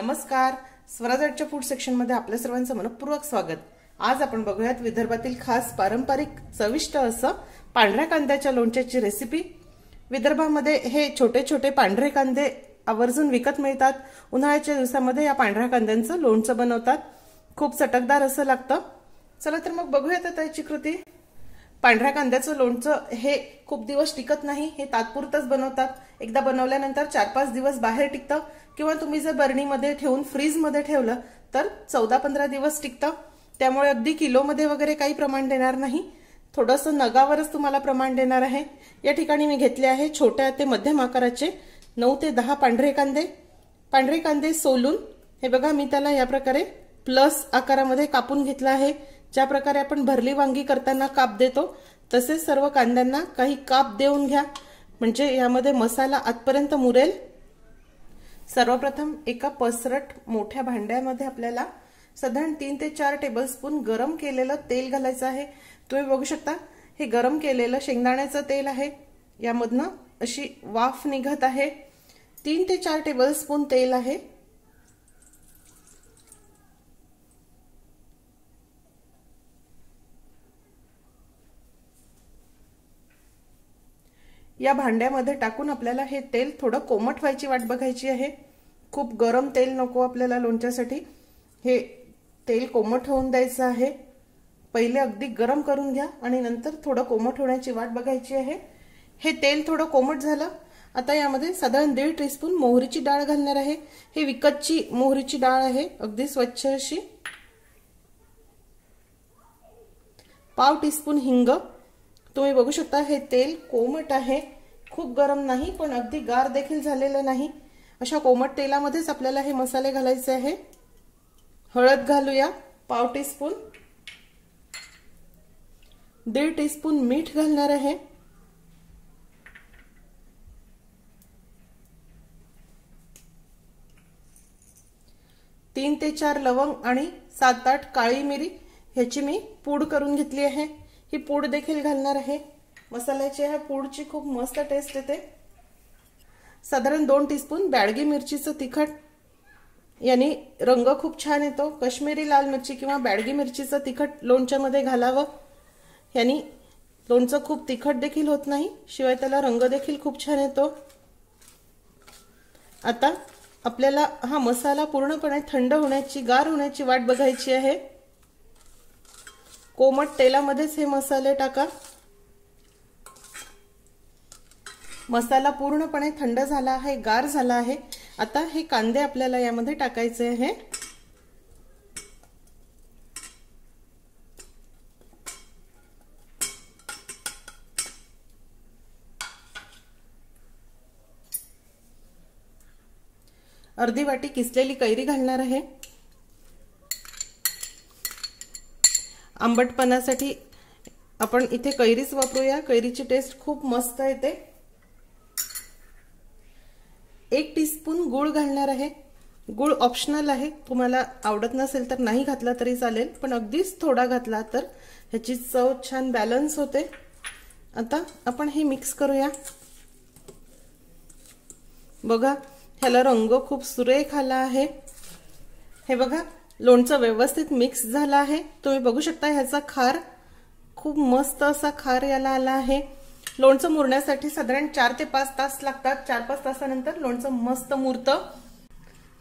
नमस्कार, स्वराज्याच्या food section मध्ये आपल्या सर्वांचं मनपूर्वक स्वागत। आज आपण बघूयात विदर्भातील खास पारंपरिक चविष्ट असं पांढऱ्या कांद्याच्या लोणच्याची रेसिपी। विदर्भामध्ये हे छोटे छोटे पांढरे कांदे आवर्जून विकत मिळतात। उन्हाळ्याच्या दिवसामध्ये या पांढऱ्या कांद्यांचं लोणचं बनवतात। खूप चटकदार असं लागतं। चला तर मग बघूयात आता याची कृती। पांढऱ्या कांद्याचं लोणचं हे खूप दिवस टिकत नाही, हे तात्पुरतच बनवतात। एकदा बनवल्यानंतर 4-5 दिवस बाहेर टिकतं किंवा तुम्ही जर बरणीमध्ये ठेवून फ्रीज मध्ये ठेवलं तर 14-15 दिवस टिकतं। त्यामुळे अगदी किलो मध्ये वगैरे काही प्रमाण देणार नाही, थोडंसं नगावरच तुम्हाला प्रमाण देणार आहे। या ठिकाणी मी घेतले आहे छोट्या ते मध्यम आकाराचे 9 ते 10 पांढरे कांदे। पांढरे कांदे सोलून हे बघा मी त्याला या प्रकारे प्लस आकारामध्ये कापून घेतला आहे। ज्या प्रकारे आपण भरली वांगी करताना काप देतो तसेच सर्व कांद्यांना काही काप देऊन घ्या, म्हणजे यामध्ये मसाला आतपर्यंत मुरेल। सर्वप्रथम एका पसरट मोठ्या भांड्यामध्ये आपल्याला साधारण 3 ते 4 टेबलस्पून गरम केलेलं तेल घालायचं आहे। तुम्ही बघू शकता हे गरम केलेलं शेंगदाण्याचं तेल आहे, यामधनं अशी वाफ निघत आहे। 3 ते 4 टेबलस्पून तेल आहे। या भांड्यामध्ये टाकून आपल्याला हे तेल थोडं कोमट व्हायची वाट बघायची आहे। खूप गरम तेल नको आपल्याला लोणच्यासाठी, हे तेल कोमट होऊन द्यायचं आहे। पहिले अगदी गरम करून घ्या आणि नंतर थोडं कोमट होण्याची वाट बघायची आहे। हे तेल थोडं कोमट झालं, आता यामध्ये साधारण 1.5 टीस्पून मोहरीची डाळ घालणार आहे। हे विकतची मोहरीची डाळ आहे, अगदी स्वच्छ अशी। पाव टीस्पून हिंग। तुम्ही बघू शकता हे तेल कोमट आहे, खूप गरम नाही पण अगदी गार देखील झालेलं नाही। अशा कोमट तेलामध्येच आपल्याला हे मसाले घालायचे आहे। हळद घालूया पाव टीस्पून। 1.5 टीस्पून मीठ घालणार आहे। तीन ते 4 लवंग आणि 7-8 काळी मिरी ह्याची मी पूड करून घेतली आहे। ही पूड देखील घालणार आहे। मसाल्याची ह्या पूडची खूप मस्त टेस्ट येते। साधारण 2 टीस्पून बॅडगी मिरचीचं तिखट, यानी रंग खूप छान येतो। काश्मीरी लाल मिरची किंवा बॅडगी मिरचीचं तिखट लोणच्यामध्ये घालावं, यानी लोणचं खूप तिखट देखील होत नाही, शिवाय त्याला रंग देखील खूप छान येतो। आता आपल्याला हा मसाला पूर्णपणे थंड होण्याची, गार होण्याची वाट बघायची आहे। कोमट तेलामध्येच हे मसाले टाका। मसाला पूर्णपणे थंड झाला आहे, गार झाला आहे। आता हे कांदे आपल्याला यामध्ये टाकायचे आहे। अर्धी वाटी किसलेली कैरी घालणार आहे। आंबटपणासाठी आपण इथे कैरीच वापरूया, कैरीची टेस्ट खूप मस्त येते। 1 टीस्पून गूळ घालणार आहे। गूळ ऑप्शनल आहे, तुम्हाला आवडत नसेल तर नाही घातला तरी चालेल, पण अगदीच थोडा घातला तर ह्याची चव छान बॅलन्स होते। आता आपण हे मिक्स करूया। बघा ह्याला रंग खूप सुरेख आला आहे। हे बघा लोणचं व्यवस्थित मिक्स झालं आहे। तुम्ही बघू शकता ह्याचा खार खूप मस्त असा खार याला आला आहे। लोणचं मुरण्यासाठी साधारण 4 ते 5 तास लागतात। 4-5 तासानंतर लोणचं मस्त मुरतं।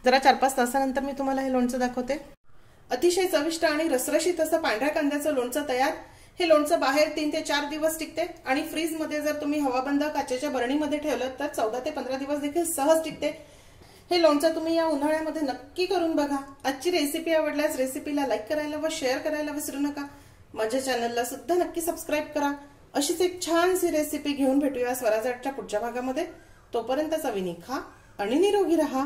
जरा 4-5 तासानंतर मी तुम्हाला हे लोणचं दाखवते। अतिशय चविष्ट आणि रसरशीत असं पांढऱ्या कांद्याचं लोणचं तयार। हे लोणचं बाहेर 3 ते 4 दिवस टिकते आणि फ्रीज मध्ये जर तुम्ही हवाबंद काचेच्या बरणीमध्ये ठेवलं तर 14 ते 15 दिवस देखील सहज टिकते। हे लोणचं तुम्ही या उन्हाळ्यामध्ये नक्की करून बघा। आजची रेसिपी आवडल्यास रेसिपीला लाईक करायला व शेअर करायला विसरू नका। माझ्या चॅनलला सुद्धा नक्की सबस्क्राईब करा। अशीच एक छानशी रेसिपी घेऊन भेटूया स्वराज्याच्या पुढच्या भागामध्ये। तोपर्यंत चवीने खा आणि निरोगी रहा।